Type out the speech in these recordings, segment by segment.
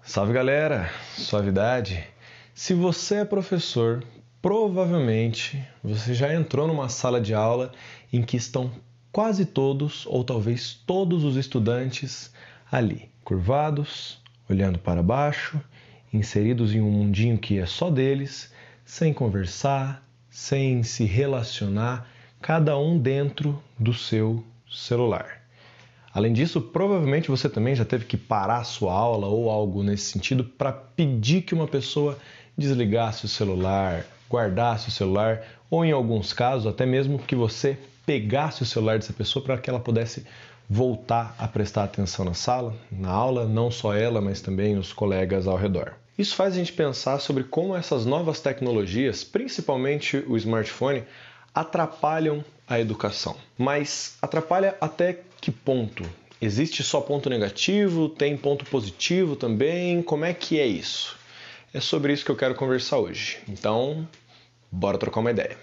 Salve galera, suavidade! Se você é professor, provavelmente você já entrou numa sala de aula em que estão quase todos ou talvez todos os estudantes ali, curvados, olhando para baixo, inseridos em um mundinho que é só deles, sem conversar, sem se relacionar, cada um dentro do seu celular. Além disso, provavelmente você também já teve que parar a sua aula ou algo nesse sentido para pedir que uma pessoa desligasse o celular, guardasse o celular ou, em alguns casos, até mesmo que você pegasse o celular dessa pessoa para que ela pudesse voltar a prestar atenção na sala, na aula, não só ela, mas também os colegas ao redor. Isso faz a gente pensar sobre como essas novas tecnologias, principalmente o smartphone, atrapalham a educação. Mas atrapalha até que ponto? Existe só ponto negativo? Tem ponto positivo também? Como é que é isso? É sobre isso que eu quero conversar hoje. Então, bora trocar uma ideia.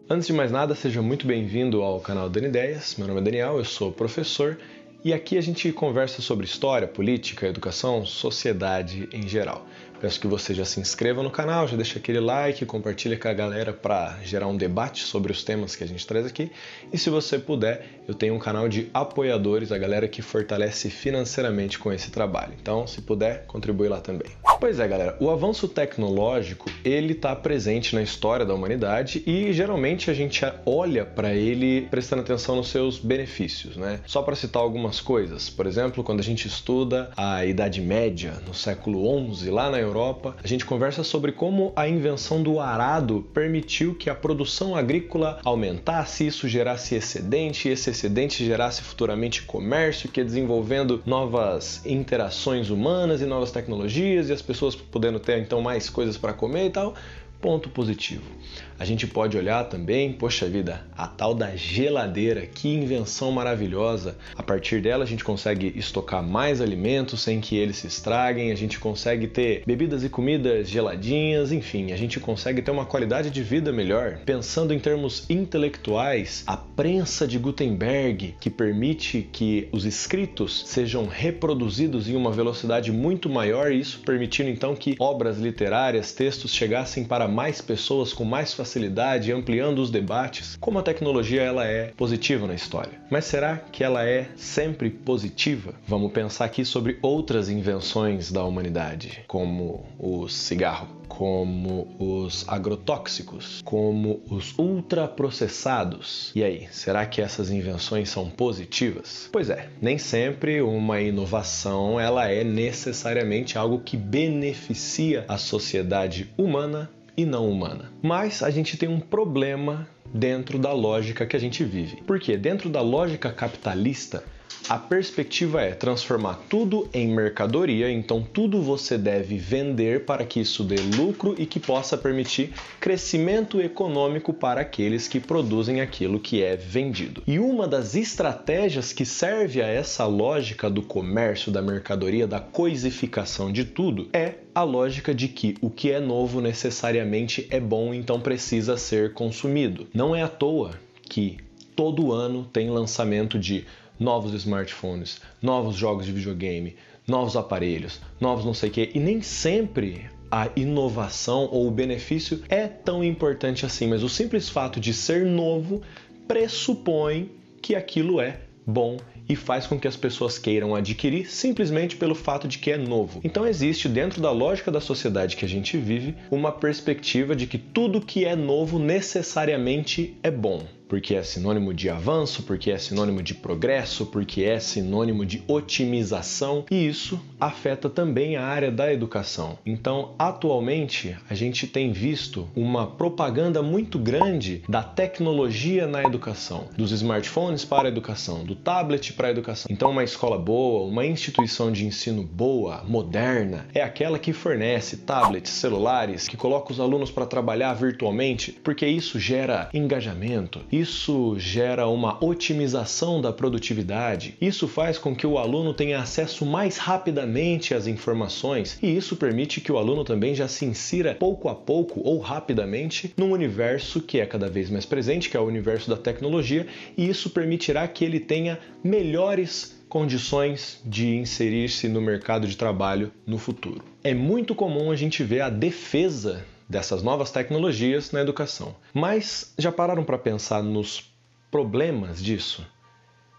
Antes de mais nada, seja muito bem-vindo ao canal Dani Ideias. Meu nome é Daniel, eu sou professor e aqui a gente conversa sobre história, política, educação, sociedade em geral. Peço que você já se inscreva no canal, já deixa aquele like, compartilha com a galera para gerar um debate sobre os temas que a gente traz aqui. E se você puder, eu tenho um canal de apoiadores, a galera que fortalece financeiramente com esse trabalho. Então, se puder, contribui lá também. Pois é, galera, o avanço tecnológico, ele está presente na história da humanidade e geralmente a gente olha para ele prestando atenção nos seus benefícios, né? Só para citar algumas coisas, por exemplo, quando a gente estuda a Idade Média, no século XI, lá na Europa, a gente conversa sobre como a invenção do arado permitiu que a produção agrícola aumentasse, isso gerasse excedente, e esse excedente gerasse futuramente comércio, que ia desenvolvendo novas interações humanas e novas tecnologias, e as pessoas podendo ter então mais coisas para comer e tal. Ponto positivo. A gente pode olhar também, poxa vida, a tal da geladeira, que invenção maravilhosa. A partir dela a gente consegue estocar mais alimentos sem que eles se estraguem, a gente consegue ter bebidas e comidas geladinhas, enfim, a gente consegue ter uma qualidade de vida melhor. Pensando em termos intelectuais, a prensa de Gutenberg, que permite que os escritos sejam reproduzidos em uma velocidade muito maior, e isso permitindo então que obras literárias, textos chegassem para mais pessoas com mais facilidade, ampliando os debates. Como a tecnologia ela é positiva na história. Mas será que ela é sempre positiva? Vamos pensar aqui sobre outras invenções da humanidade, como o cigarro, como os agrotóxicos, como os ultraprocessados. E aí, será que essas invenções são positivas? Pois é, nem sempre uma inovação ela é necessariamente algo que beneficia a sociedade humana e não humana. Mas a gente tem um problema dentro da lógica que a gente vive. Porque dentro da lógica capitalista, a perspectiva é transformar tudo em mercadoria, então tudo você deve vender para que isso dê lucro e que possa permitir crescimento econômico para aqueles que produzem aquilo que é vendido. E uma das estratégias que serve a essa lógica do comércio, da mercadoria, da coisificação de tudo, é a lógica de que o que é novo necessariamente é bom, então precisa ser consumido. Não é à toa que todo ano tem lançamento de novos smartphones, novos jogos de videogame, novos aparelhos, novos não sei o que, e nem sempre a inovação ou o benefício é tão importante assim, mas o simples fato de ser novo pressupõe que aquilo é bom e faz com que as pessoas queiram adquirir simplesmente pelo fato de que é novo. Então existe dentro da lógica da sociedade que a gente vive uma perspectiva de que tudo que é novo necessariamente é bom. Porque é sinônimo de avanço, porque é sinônimo de progresso, porque é sinônimo de otimização, e isso afeta também a área da educação. Então, atualmente, a gente tem visto uma propaganda muito grande da tecnologia na educação, dos smartphones para a educação, do tablet para a educação. Então, uma escola boa, uma instituição de ensino boa, moderna, é aquela que fornece tablets, celulares, que coloca os alunos para trabalhar virtualmente, porque isso gera engajamento. isso gera uma otimização da produtividade, isso faz com que o aluno tenha acesso mais rapidamente às informações e isso permite que o aluno também já se insira pouco a pouco ou rapidamente num universo que é cada vez mais presente, que é o universo da tecnologia, e isso permitirá que ele tenha melhores condições de inserir-se no mercado de trabalho no futuro. É muito comum a gente ver a defesa dessas novas tecnologias na educação. Mas já pararam para pensar nos problemas disso?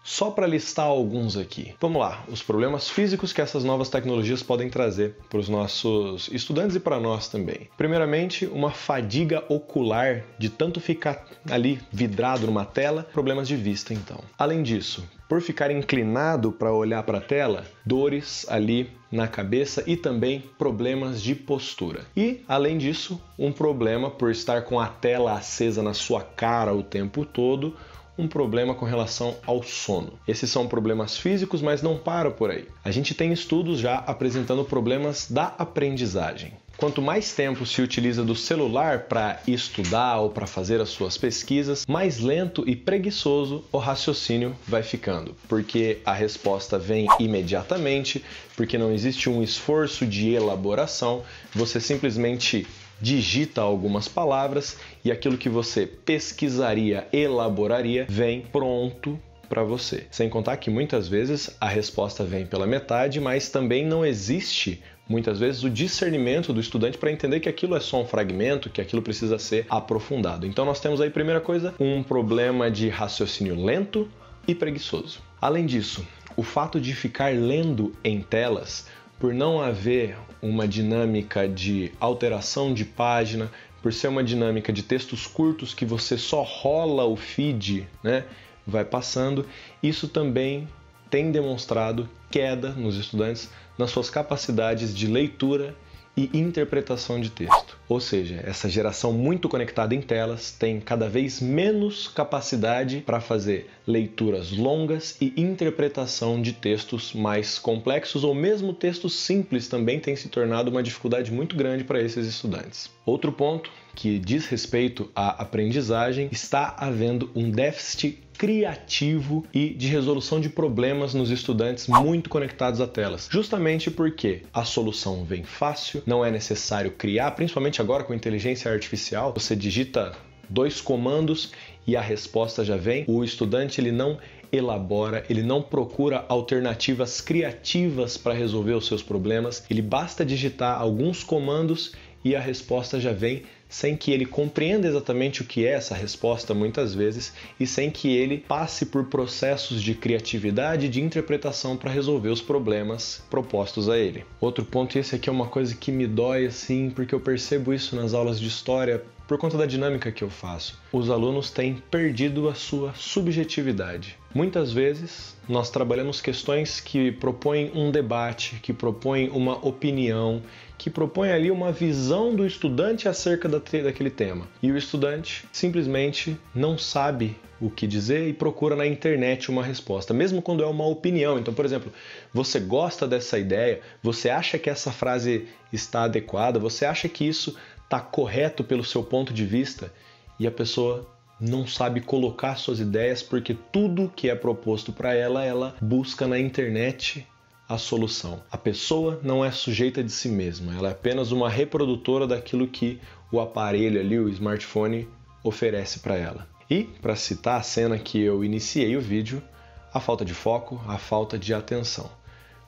Só para listar alguns aqui. Vamos lá, os problemas físicos que essas novas tecnologias podem trazer para os nossos estudantes e para nós também. Primeiramente, uma fadiga ocular de tanto ficar ali vidrado numa tela, problemas de vista então. Além disso, por ficar inclinado para olhar para a tela, dores ali na cabeça e também problemas de postura. E, além disso, um problema por estar com a tela acesa na sua cara o tempo todo, um problema com relação ao sono. Esses são problemas físicos, mas não param por aí. A gente tem estudos já apresentando problemas da aprendizagem. Quanto mais tempo se utiliza do celular para estudar ou para fazer as suas pesquisas, mais lento e preguiçoso o raciocínio vai ficando, porque a resposta vem imediatamente, porque não existe um esforço de elaboração, você simplesmente digita algumas palavras e aquilo que você pesquisaria, elaboraria, vem pronto para você. Sem contar que muitas vezes a resposta vem pela metade, mas também não existe muitas vezes o discernimento do estudante para entender que aquilo é só um fragmento, que aquilo precisa ser aprofundado. Então nós temos aí, primeira coisa, um problema de raciocínio lento e preguiçoso. Além disso, o fato de ficar lendo em telas, por não haver uma dinâmica de alteração de página, por ser uma dinâmica de textos curtos que você só rola o feed, né, vai passando, isso também tem demonstrado queda nos estudantes nas suas capacidades de leitura e interpretação de texto. Ou seja, essa geração muito conectada em telas tem cada vez menos capacidade para fazer leituras longas e interpretação de textos mais complexos, ou mesmo textos simples também tem se tornado uma dificuldade muito grande para esses estudantes. Outro ponto que diz respeito à aprendizagem, está havendo um déficit criativo e de resolução de problemas nos estudantes muito conectados a telas. Justamente porque a solução vem fácil, não é necessário criar, principalmente agora com inteligência artificial, você digita 2 comandos e a resposta já vem. O estudante ele não elabora, ele não procura alternativas criativas para resolver os seus problemas, ele basta digitar alguns comandos e a resposta já vem sem que ele compreenda exatamente o que é essa resposta muitas vezes e sem que ele passe por processos de criatividade e de interpretação para resolver os problemas propostos a ele. Outro ponto, e esse aqui é uma coisa que me dói assim, porque eu percebo isso nas aulas de história por conta da dinâmica que eu faço. Os alunos têm perdido a sua subjetividade. Muitas vezes nós trabalhamos questões que propõem um debate, que propõem uma opinião, que propõem ali uma visão do estudante acerca daquele tema. E o estudante simplesmente não sabe o que dizer e procura na internet uma resposta, mesmo quando é uma opinião. Então, por exemplo, você gosta dessa ideia, você acha que essa frase está adequada, você acha que isso está correto pelo seu ponto de vista, e a pessoa não sabe colocar suas ideias porque tudo que é proposto para ela, ela busca na internet a solução. A pessoa não é sujeita de si mesma, ela é apenas uma reprodutora daquilo que o aparelho ali, o smartphone, oferece para ela. E, para citar a cena que eu iniciei o vídeo, a falta de foco, a falta de atenção.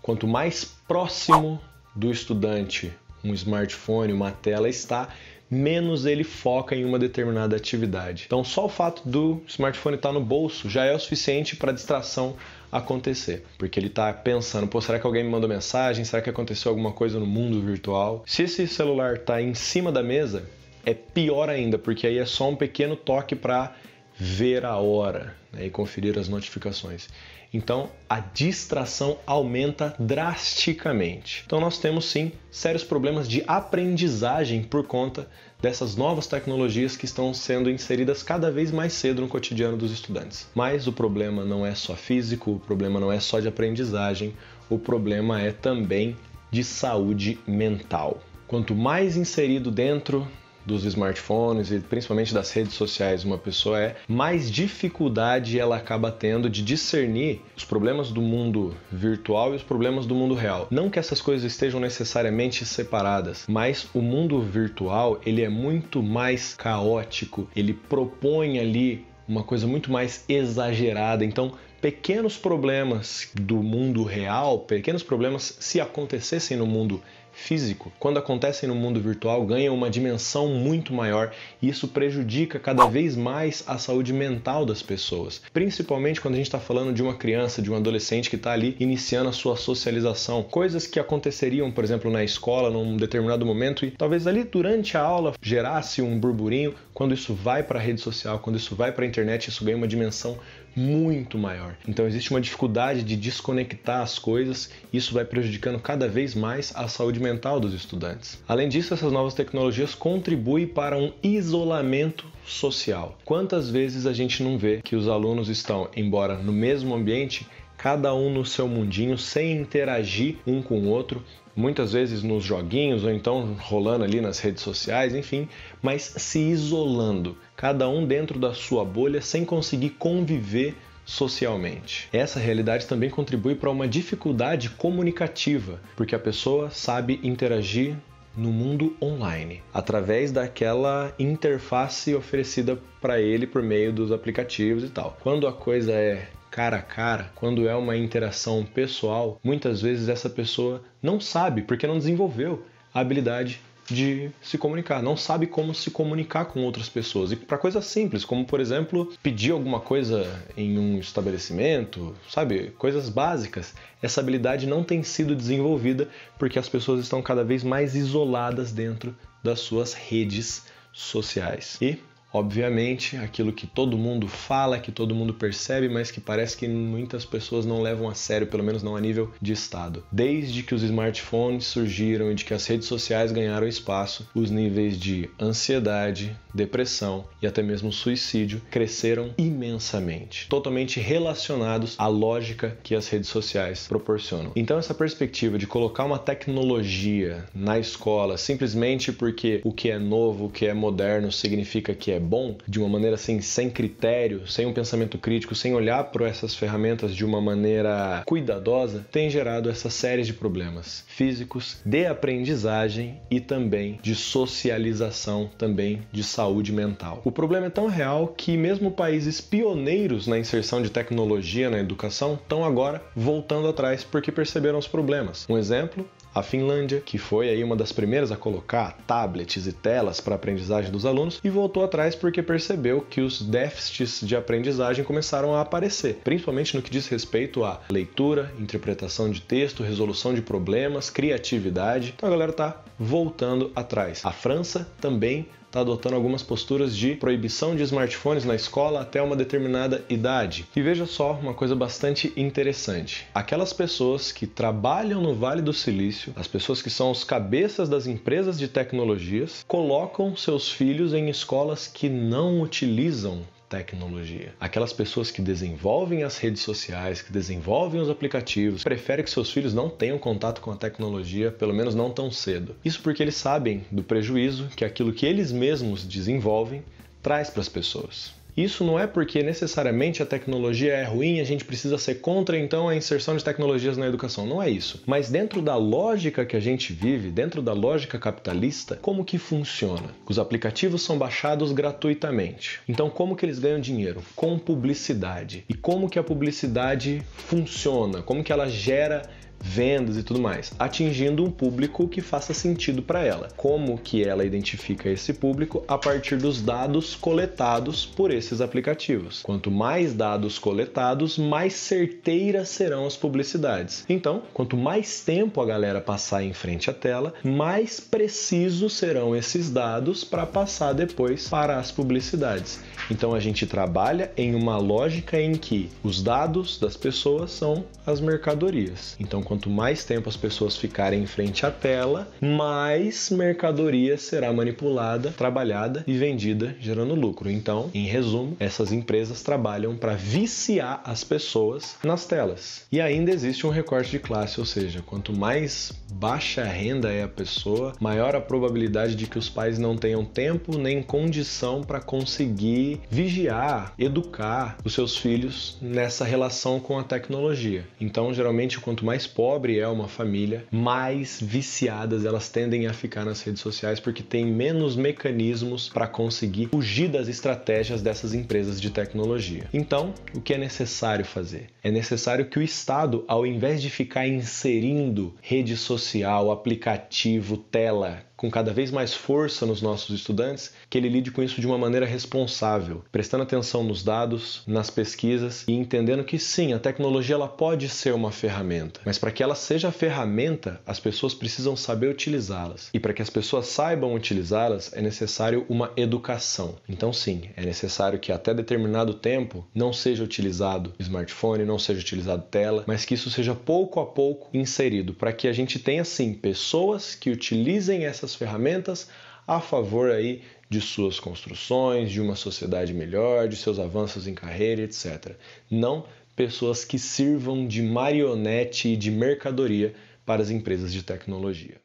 Quanto mais próximo do estudante um smartphone, uma tela está, menos ele foca em uma determinada atividade. Então só o fato do smartphone estar no bolso já é o suficiente para a distração acontecer, porque ele está pensando, pô, será que alguém me mandou mensagem? Será que aconteceu alguma coisa no mundo virtual? Se esse celular está em cima da mesa, é pior ainda, porque aí é só um pequeno toque para ver a hora, né, e conferir as notificações. Então, a distração aumenta drasticamente. Então, nós temos sim sérios problemas de aprendizagem por conta dessas novas tecnologias que estão sendo inseridas cada vez mais cedo no cotidiano dos estudantes. Mas o problema não é só físico, o problema não é só de aprendizagem, o problema é também de saúde mental. Quanto mais inserido dentro dos smartphones e principalmente das redes sociais uma pessoa é, mais dificuldade ela acaba tendo de discernir os problemas do mundo virtual e os problemas do mundo real. Não que essas coisas estejam necessariamente separadas, mas o mundo virtual ele é muito mais caótico, ele propõe ali uma coisa muito mais exagerada, então pequenos problemas do mundo real, pequenos problemas se acontecessem no mundo físico, quando acontecem no mundo virtual, ganham uma dimensão muito maior e isso prejudica cada vez mais a saúde mental das pessoas. Principalmente quando a gente está falando de uma criança, de um adolescente que está ali iniciando a sua socialização. Coisas que aconteceriam, por exemplo, na escola, num determinado momento e talvez ali durante a aula gerasse um burburinho. Quando isso vai para a rede social, quando isso vai para a internet, isso ganha uma dimensão muito maior. Então existe uma dificuldade de desconectar as coisas e isso vai prejudicando cada vez mais a saúde mental dos estudantes. Além disso, essas novas tecnologias contribuem para um isolamento social. Quantas vezes a gente não vê que os alunos estão, embora no mesmo ambiente, cada um no seu mundinho, sem interagir um com o outro, muitas vezes nos joguinhos ou então rolando ali nas redes sociais, enfim, mas se isolando, cada um dentro da sua bolha sem conseguir conviver socialmente. Essa realidade também contribui para uma dificuldade comunicativa, porque a pessoa sabe interagir no mundo online, através daquela interface oferecida para ele por meio dos aplicativos e tal. Quando a coisa é cara a cara, quando é uma interação pessoal, muitas vezes essa pessoa não sabe, porque não desenvolveu a habilidade de se comunicar, não sabe como se comunicar com outras pessoas. E para coisas simples, como por exemplo, pedir alguma coisa em um estabelecimento, sabe? Coisas básicas. Essa habilidade não tem sido desenvolvida porque as pessoas estão cada vez mais isoladas dentro das suas redes sociais. E obviamente, aquilo que todo mundo fala, que todo mundo percebe, mas que parece que muitas pessoas não levam a sério, pelo menos não a nível de Estado. Desde que os smartphones surgiram e de que as redes sociais ganharam espaço, os níveis de ansiedade, depressão e até mesmo suicídio cresceram imensamente, totalmente relacionados à lógica que as redes sociais proporcionam. Então essa perspectiva de colocar uma tecnologia na escola simplesmente porque o que é novo, o que é moderno significa que é bom, de uma maneira assim, sem critério, sem um pensamento crítico, sem olhar para essas ferramentas de uma maneira cuidadosa, tem gerado essa série de problemas físicos, de aprendizagem e também de socialização, também de saúde mental. O problema é tão real que mesmo países pioneiros na inserção de tecnologia na educação estão agora voltando atrás porque perceberam os problemas. Um exemplo, a Finlândia, que foi aí uma das primeiras a colocar tablets e telas para a aprendizagem dos alunos e voltou atrás porque percebeu que os déficits de aprendizagem começaram a aparecer, principalmente no que diz respeito à leitura, interpretação de texto, resolução de problemas, criatividade. Então a galera está voltando atrás. A França também está adotando algumas posturas de proibição de smartphones na escola até uma determinada idade. E veja só uma coisa bastante interessante. Aquelas pessoas que trabalham no Vale do Silício, as pessoas que são os cabeças das empresas de tecnologias, colocam seus filhos em escolas que não utilizam tecnologia. Aquelas pessoas que desenvolvem as redes sociais, que desenvolvem os aplicativos, preferem que seus filhos não tenham contato com a tecnologia, pelo menos não tão cedo. Isso porque eles sabem do prejuízo que aquilo que eles mesmos desenvolvem traz para as pessoas. Isso não é porque necessariamente a tecnologia é ruim e a gente precisa ser contra então a inserção de tecnologias na educação. Não é isso. Mas dentro da lógica que a gente vive, dentro da lógica capitalista, como que funciona? Os aplicativos são baixados gratuitamente. Então como que eles ganham dinheiro? Com publicidade. E como que a publicidade funciona? Como que ela gera vendas e tudo mais, atingindo um público que faça sentido para ela. Como que ela identifica esse público? A partir dos dados coletados por esses aplicativos. Quanto mais dados coletados, mais certeiras serão as publicidades. Então, quanto mais tempo a galera passar em frente à tela, mais precisos serão esses dados para passar depois para as publicidades. Então a gente trabalha em uma lógica em que os dados das pessoas são as mercadorias. Então, quanto mais tempo as pessoas ficarem em frente à tela, mais mercadoria será manipulada, trabalhada e vendida, gerando lucro. Então, em resumo, essas empresas trabalham para viciar as pessoas nas telas. E ainda existe um recorte de classe, ou seja, quanto mais baixa renda é a pessoa, maior a probabilidade de que os pais não tenham tempo nem condição para conseguir vigiar, educar os seus filhos nessa relação com a tecnologia. Então, geralmente, quanto mais pobre é uma família, mais viciadas elas tendem a ficar nas redes sociais porque tem menos mecanismos para conseguir fugir das estratégias dessas empresas de tecnologia. Então, o que é necessário fazer? É necessário que o Estado, ao invés de ficar inserindo rede social, aplicativo, tela, com cada vez mais força nos nossos estudantes, que ele lide com isso de uma maneira responsável, prestando atenção nos dados, nas pesquisas e entendendo que sim, a tecnologia ela pode ser uma ferramenta, mas para que ela seja ferramenta, as pessoas precisam saber utilizá-las. E para que as pessoas saibam utilizá-las, é necessário uma educação. Então sim, é necessário que até determinado tempo não seja utilizado smartphone, não seja utilizado tela, mas que isso seja pouco a pouco inserido, para que a gente tenha sim pessoas que utilizem essas ferramentas a favor aí de suas construções, de uma sociedade melhor, de seus avanços em carreira, etc. Não pessoas que sirvam de marionete e de mercadoria para as empresas de tecnologia.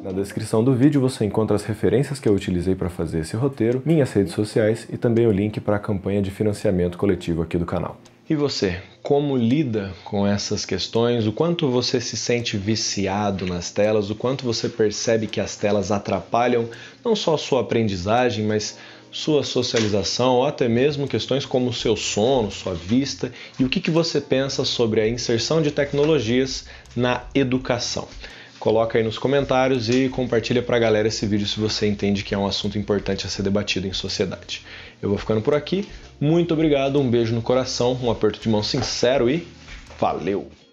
Na descrição do vídeo você encontra as referências que eu utilizei para fazer esse roteiro, minhas redes sociais e também o link para a campanha de financiamento coletivo aqui do canal. E você, como lida com essas questões? O quanto você se sente viciado nas telas? O quanto você percebe que as telas atrapalham não só a sua aprendizagem, mas sua socialização ou até mesmo questões como o seu sono, sua vista? E o que você pensa sobre a inserção de tecnologias na educação? Coloca aí nos comentários e compartilha para a galera esse vídeo se você entende que é um assunto importante a ser debatido em sociedade. Eu vou ficando por aqui. Muito obrigado, um beijo no coração, um aperto de mão sincero e valeu!